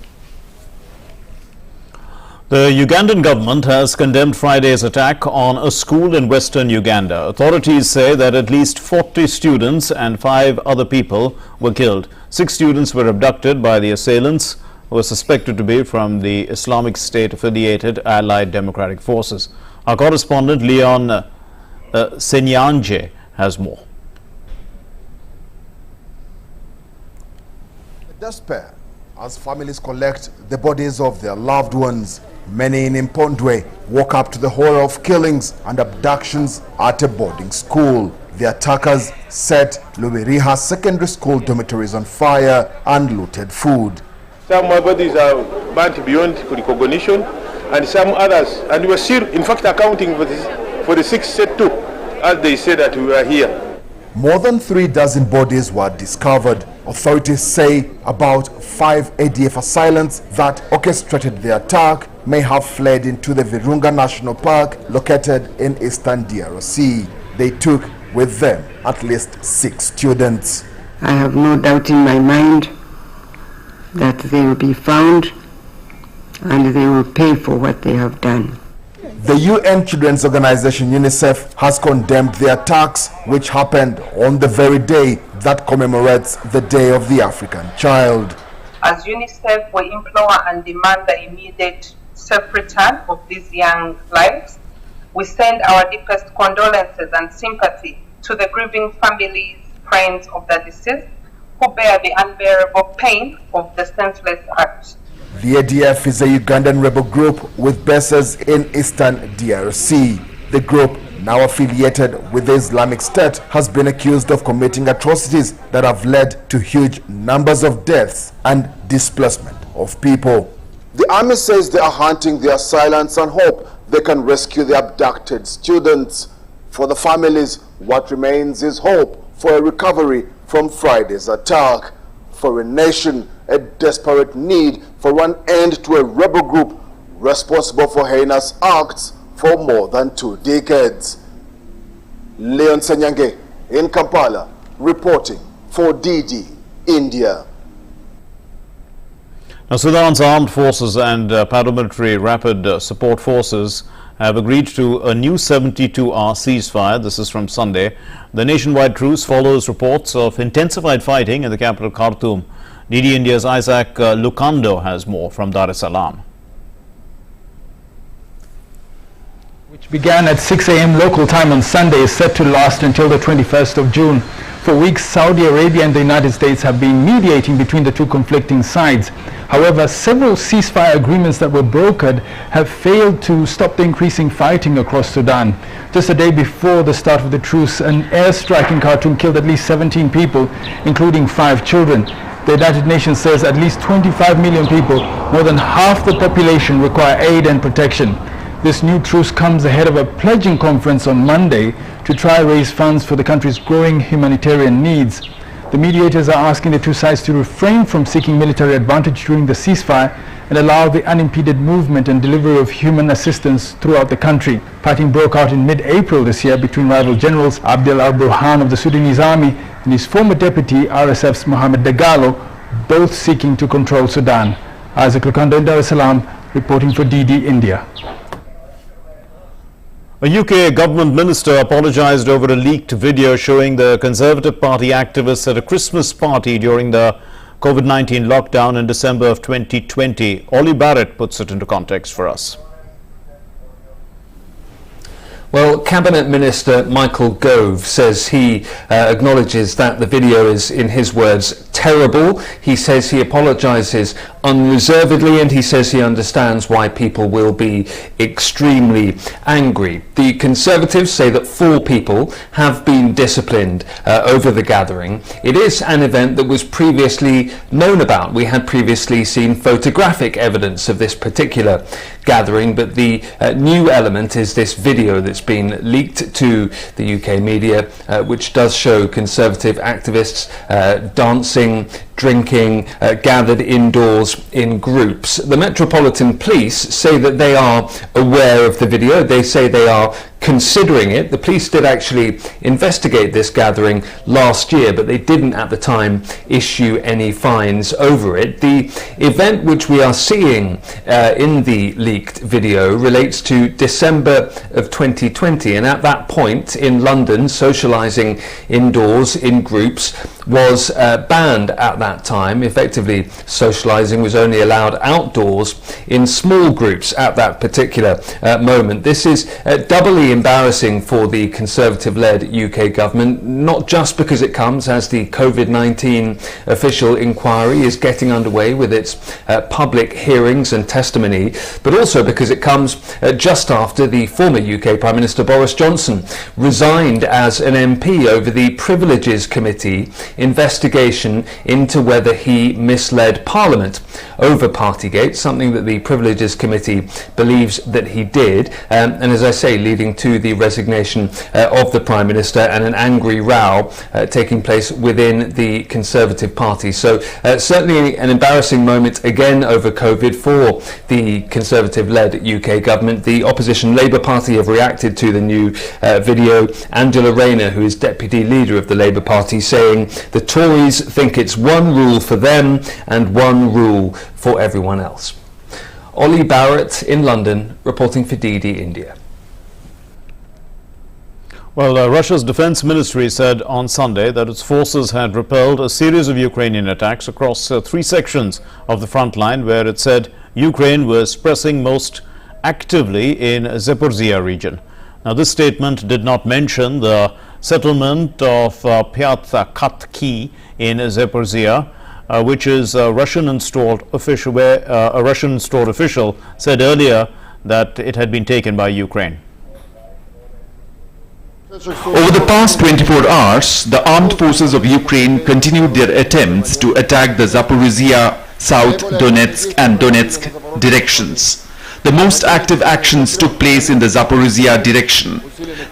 The Ugandan government has condemned Friday's attack on a school in western Uganda. Authorities say that at least 40 students and 5 other people were killed. 6 students were abducted by the assailants, who were suspected to be from the Islamic State-affiliated Allied Democratic Forces. Our correspondent Leon Senyanje has more. Despair as families collect the bodies of their loved ones. Many in Impondwe woke up to the horror of killings and abductions at a boarding school. The attackers set Lubiriha Secondary School dormitories on fire and looted food. Some bodies are burnt beyond recognition, and some others, and we were still in fact accounting for the 6 set too, as they said that we were here. More than 3 dozen bodies were discovered. Authorities say about 5 ADF assailants that orchestrated the attack may have fled into the Virunga National Park located in eastern DRC. They took with them at least 6 students. I have no doubt in my mind that they will be found and they will pay for what they have done. The UN Children's Organization UNICEF has condemned the attacks, which happened on the very day that commemorates the Day of the African Child. As UNICEF, we implore and demand the immediate safe return of these young lives. We send our deepest condolences and sympathy to the grieving families, friends of the deceased, who bear the unbearable pain of the senseless act. The ADF is a Ugandan rebel group with bases in eastern DRC. The group now affiliated with the Islamic State, has been accused of committing atrocities that have led to huge numbers of deaths and displacement of people. The army says they are hunting their assailants and hope they can rescue the abducted students. For the families, what remains is hope for a recovery from Friday's attack. For a nation, a desperate need for an end to a rebel group responsible for heinous acts for more than 2 decades. Leon Senyange in Kampala, reporting for DD India. Now, Sudan's armed forces and paramilitary rapid support forces have agreed to a new 72-hour ceasefire. This is from Sunday. The nationwide truce follows reports of intensified fighting in the capital Khartoum. DD India's Isaac Lucando has more from Dar es Salaam. Which began at 6 a.m. local time on Sunday, is set to last until the 21st of June. For weeks, Saudi Arabia and the United States have been mediating between the two conflicting sides. However, several ceasefire agreements that were brokered have failed to stop the increasing fighting across Sudan. Just a day before the start of the truce, an airstrike in Khartoum killed at least 17 people, including 5 children. The United Nations says at least 25 million people, more than half the population, require aid and protection. This new truce comes ahead of a pledging conference on Monday to try to raise funds for the country's growing humanitarian needs. The mediators are asking the two sides to refrain from seeking military advantage during the ceasefire and allow the unimpeded movement and delivery of human assistance throughout the country. Fighting broke out in mid-April this year between rival generals Abdel al-Burhan of the Sudanese army and his former deputy, RSF's Mohamed Dagalo, both seeking to control Sudan. Isaac Lucando in Dar es Salaam, reporting for DD India. A UK government minister apologized over a leaked video showing the Conservative Party activists at a Christmas party during the COVID-19 lockdown in December of 2020. Ollie Barrett puts it into context for us. Well, Cabinet Minister Michael Gove says he acknowledges that the video is, in his words, terrible. He says he apologises unreservedly, and he says he understands why people will be extremely angry. The Conservatives say that 4 people have been disciplined over the gathering. It is an event that was previously known about. We had previously seen photographic evidence of this particular gathering, but the new element is this video that's been leaked to the UK media, which does show Conservative activists dancing, drinking, gathered indoors in groups. The Metropolitan Police say that they are aware of the video. They say they are considering it. The police did actually investigate this gathering last year, but they didn't at the time issue any fines over it. The event which we are seeing in the leaked video relates to December of 2020, and at that point in London, socialising indoors in groups was banned at that time. Effectively, socialising was only allowed outdoors in small groups at that particular moment. This is doubly embarrassing for the Conservative-led UK government, not just because it comes as the COVID-19 official inquiry is getting underway with its public hearings and testimony, but also because it comes just after the former UK Prime Minister Boris Johnson resigned as an MP over the Privileges Committee investigation into whether he misled Parliament over Partygate, something that the Privileges Committee believes that he did, and as I say, leading to the resignation of the Prime Minister and an angry row taking place within the Conservative Party. So certainly an embarrassing moment again over COVID for the Conservative-led UK government. The opposition Labour Party have reacted to the new video. Angela Rayner, who is Deputy Leader of the Labour Party, saying the Tories think it's one rule for them and one rule for everyone else. Ollie Barrett in London, reporting for DD India. Well, Russia's defense ministry said on Sunday that its forces had repelled a series of Ukrainian attacks across 3 sections of the front line, where it said Ukraine was pressing most actively in Zaporizhia region. Now, this statement did not mention the settlement of Pyatkatki in Zaporizhia, which is a Russian-installed official, where a Russian-installed official said earlier that it had been taken by Ukraine. Over the past 24 hours, the armed forces of Ukraine continued their attempts to attack the Zaporizhia, South Donetsk and Donetsk directions. The most active actions took place in the Zaporizhia direction.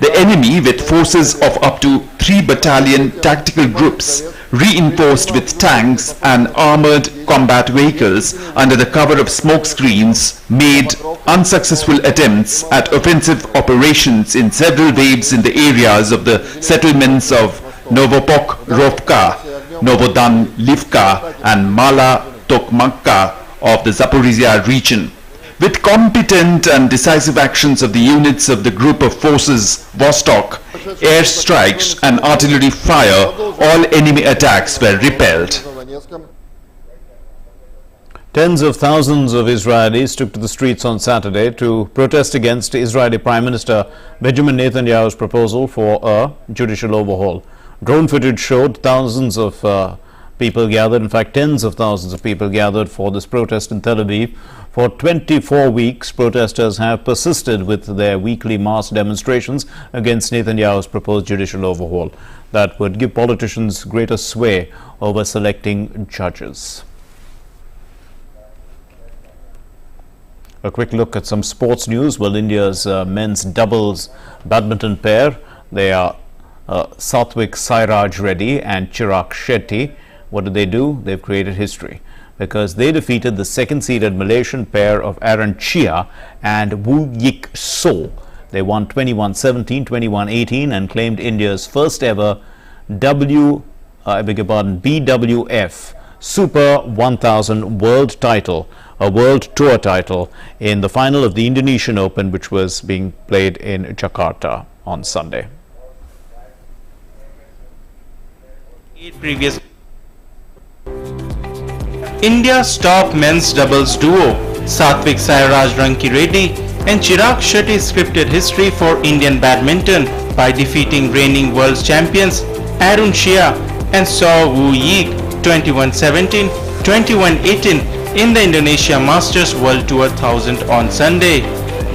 The enemy, with forces of up to 3 battalion tactical groups, reinforced with tanks and armored combat vehicles under the cover of smoke screens, made unsuccessful attempts at offensive operations in several waves in the areas of the settlements of Novopokrovka, Novodanlivka and Mala Tokmakka of the Zaporizhia region. With competent and decisive actions of the units of the group of forces Vostok, airstrikes and artillery fire, all enemy attacks were repelled. Tens of thousands of Israelis took to the streets on Saturday to protest against Israeli Prime Minister Benjamin Netanyahu's proposal for a judicial overhaul. Drone footage showed thousands of people gathered, in fact tens of thousands of people gathered for this protest in Tel Aviv. For 24 weeks, protesters have persisted with their weekly mass demonstrations against Netanyahu's proposed judicial overhaul that would give politicians greater sway over selecting judges. A quick look at some sports news. Well, India's men's doubles badminton pair, they are Satvik Sairaj Reddy and Chirag Shetty. What did they do? They've created history because they defeated the second-seeded Malaysian pair of Aaron Chia and Woo Yik So. They won 21-17, 21-18 and claimed India's first ever BWF Super 1000 World title, a World Tour title, in the final of the Indonesian Open, which was being played in Jakarta on Sunday. India's top men's doubles duo, Satvik Sairaj Ranki Reddy and Chirag Shetty, scripted history for Indian badminton by defeating reigning world champions Arun Shia and Saw Woo Yik 21-17, 21-18 in the Indonesia Masters World Tour 1000 on Sunday.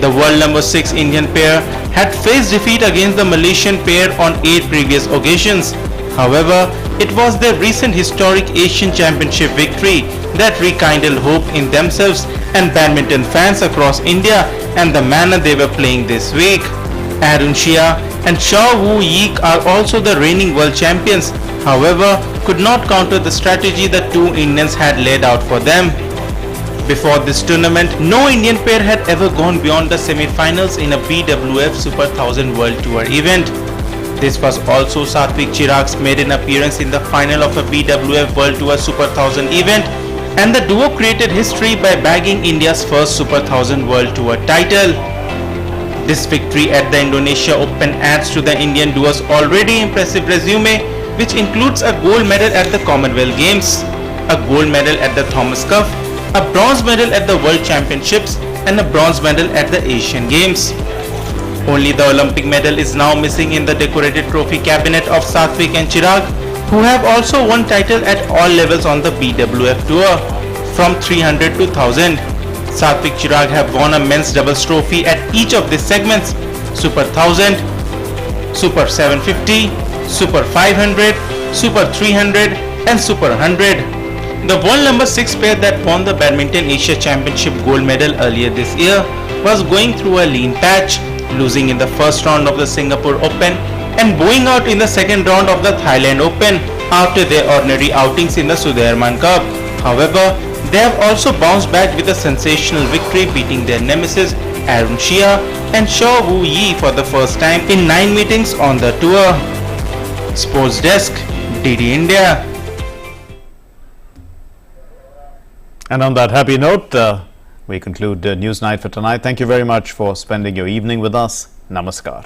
The world number 6 Indian pair had faced defeat against the Malaysian pair on 8 previous occasions. However, it was their recent historic Asian Championship victory that rekindled hope in themselves and badminton fans across India and the manner they were playing this week. Arun Shia and Shaw Woo Yik are also the reigning world champions, however, could not counter the strategy the two Indians had laid out for them. Before this tournament, no Indian pair had ever gone beyond the semi-finals in a BWF Super 1000 World Tour event. This was also Satvik Chirag's maiden appearance in the final of a BWF World Tour Super 1000 event, and the duo created history by bagging India's first Super 1000 World Tour title. This victory at the Indonesia Open adds to the Indian duo's already impressive resume, which includes a gold medal at the Commonwealth Games, a gold medal at the Thomas Cup, a bronze medal at the World Championships, and a bronze medal at the Asian Games. Only the Olympic medal is now missing in the decorated trophy cabinet of Satvik and Chirag, who have also won title at all levels on the BWF tour, from 300 to 1000. Satvik Chirag have won a men's doubles trophy at each of these segments: Super 1000, Super 750, Super 500, Super 300 and Super 100. The world number 6 pair that won the Badminton Asia Championship gold medal earlier this year was going through a lean patch, losing in the first round of the Singapore Open and bowing out in the second round of the Thailand Open after their ordinary outings in the Sudirman Cup. However, they have also bounced back with a sensational victory, beating their nemesis Arun Shia and Shaw Woo Yi for the first time in 9 meetings on the tour. Sports Desk, DD India. And on that happy note, we conclude News Night for tonight. Thank you very much for spending your evening with us. Namaskar.